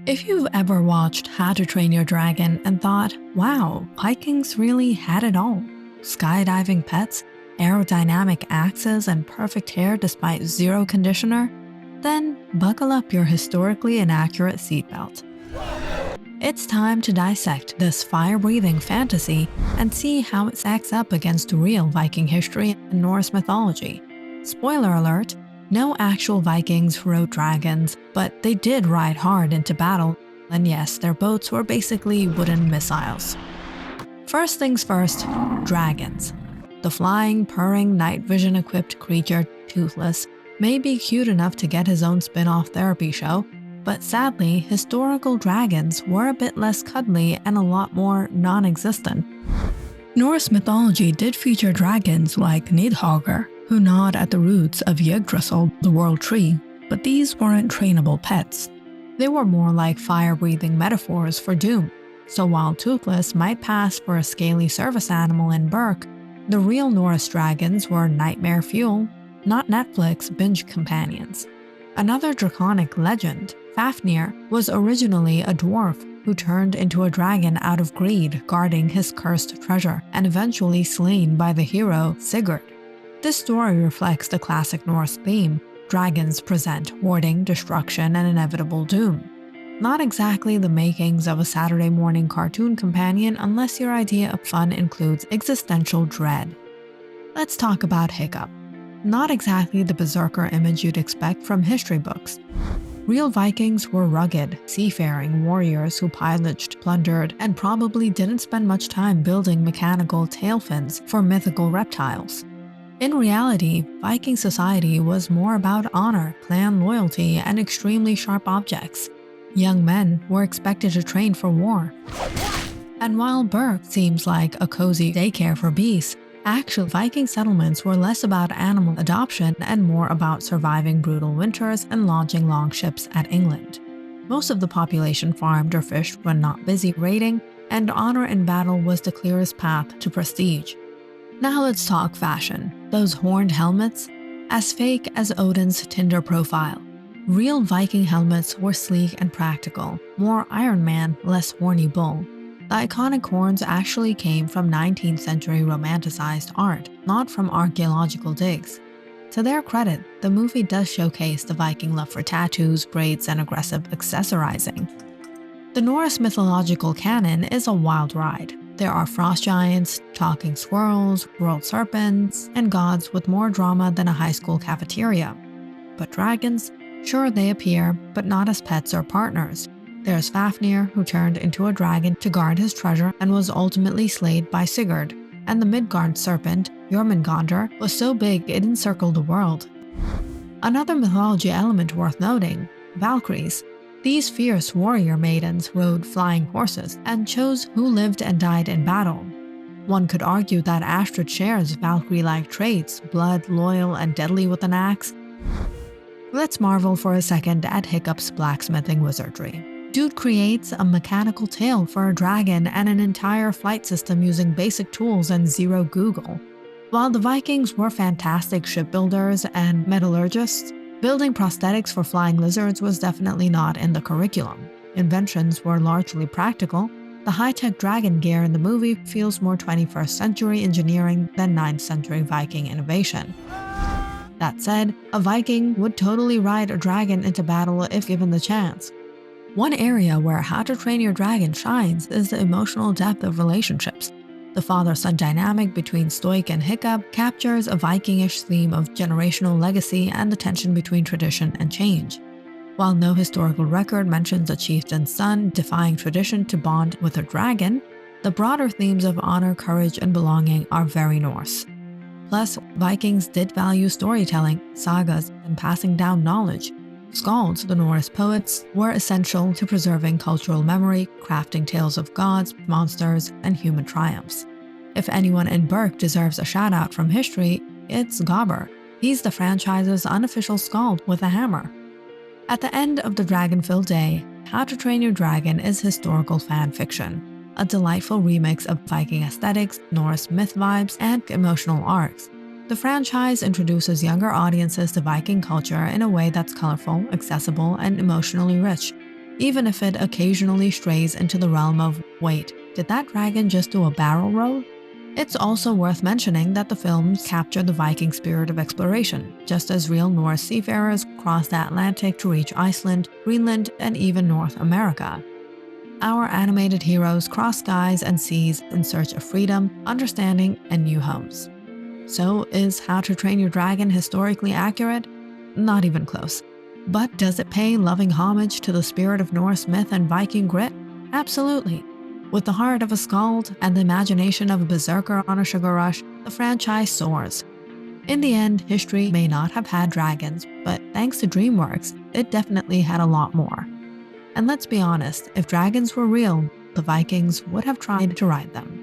If you've ever watched How to Train Your Dragon and thought, wow, Vikings really had it all, skydiving pets, aerodynamic axes, and perfect hair despite zero conditioner, then buckle up your historically inaccurate seatbelt. It's time to dissect this fire-breathing fantasy and see how it stacks up against real Viking history and Norse mythology. Spoiler alert, no actual Vikings rode dragons, but they did ride hard into battle, and yes, their boats were basically wooden missiles. First things first, dragons. The flying, purring, night vision-equipped creature, Toothless, may be cute enough to get his own spin-off therapy show, but sadly, historical dragons were a bit less cuddly and a lot more non-existent. Norse mythology did feature dragons like Nidhogger, who gnawed at the roots of Yggdrasil, the world tree, but these weren't trainable pets. They were more like fire-breathing metaphors for doom, so while Toothless might pass for a scaly service animal in Berk, the real Norse dragons were nightmare fuel, not Netflix binge companions. Another draconic legend, Fafnir, was originally a dwarf who turned into a dragon out of greed guarding his cursed treasure, and eventually slain by the hero Sigurd. This story reflects the classic Norse theme: dragons present hoarding, destruction, and inevitable doom. Not exactly the makings of a Saturday morning cartoon companion unless your idea of fun includes existential dread. Let's talk about Hiccup. Not exactly the berserker image you'd expect from history books. Real Vikings were rugged, seafaring warriors who pillaged, plundered, and probably didn't spend much time building mechanical tail fins for mythical reptiles. In reality, Viking society was more about honor, clan loyalty, and extremely sharp objects. Young men were expected to train for war. And while Berk seems like a cozy daycare for beasts, actual Viking settlements were less about animal adoption and more about surviving brutal winters and launching longships at England. Most of the population farmed or fished when not busy raiding, and honor in battle was the clearest path to prestige. Now let's talk fashion. Those horned helmets? As fake as Odin's Tinder profile. Real Viking helmets were sleek and practical, more Iron Man, less horny bull. The iconic horns actually came from 19th century romanticized art, not from archaeological digs. To their credit, the movie does showcase the Viking love for tattoos, braids, and aggressive accessorizing. The Norse mythological canon is a wild ride. There are frost giants, talking squirrels, world serpents, and gods with more drama than a high school cafeteria. But dragons? Sure, they appear, but not as pets or partners. There's Fafnir, who turned into a dragon to guard his treasure and was ultimately slayed by Sigurd, and the Midgard serpent, Jormungandr, was so big it encircled the world. Another mythology element worth noting, Valkyries. These fierce warrior maidens rode flying horses and chose who lived and died in battle. One could argue that Astrid shares Valkyrie-like traits, blood, loyal, and deadly with an axe. Let's marvel for a second at Hiccup's blacksmithing wizardry. Dude creates a mechanical tail for a dragon and an entire flight system using basic tools and zero Google. While the Vikings were fantastic shipbuilders and metallurgists, building prosthetics for flying lizards was definitely not in the curriculum. Inventions were largely practical. The high-tech dragon gear in the movie feels more 21st century engineering than 9th century Viking innovation. That said, a Viking would totally ride a dragon into battle if given the chance. One area where How to Train Your Dragon shines is the emotional depth of relationships. The father-son dynamic between Stoik and Hiccup captures a Vikingish theme of generational legacy and the tension between tradition and change. While no historical record mentions a chieftain's son defying tradition to bond with a dragon, the broader themes of honor, courage, and belonging are very Norse. Plus, Vikings did value storytelling, sagas, and passing down knowledge. Skalds, the Norse poets, were essential to preserving cultural memory, crafting tales of gods, monsters, and human triumphs. If anyone in Berk deserves a shout-out from history, it's Gobber. He's the franchise's unofficial skald with a hammer. At the end of the dragon-filled day, How to Train Your Dragon is historical fan fiction, a delightful remix of Viking aesthetics, Norse myth vibes, and emotional arcs. The franchise introduces younger audiences to Viking culture in a way that's colorful, accessible, and emotionally rich. even if it occasionally strays into the realm of, wait, did that dragon just do a barrel roll? It's also worth mentioning that the films capture the Viking spirit of exploration, just as real Norse seafarers crossed the Atlantic to reach Iceland, Greenland, and even North America. Our animated heroes cross skies and seas in search of freedom, understanding, and new homes. So, is How to Train Your Dragon historically accurate? Not even close. But does it pay loving homage to the spirit of Norse myth and Viking grit? Absolutely. With the heart of a skald and the imagination of a berserker on a sugar rush, the franchise soars. In the end, history may not have had dragons, but thanks to DreamWorks, it definitely had a lot more. And let's be honest, if dragons were real, the Vikings would have tried to ride them.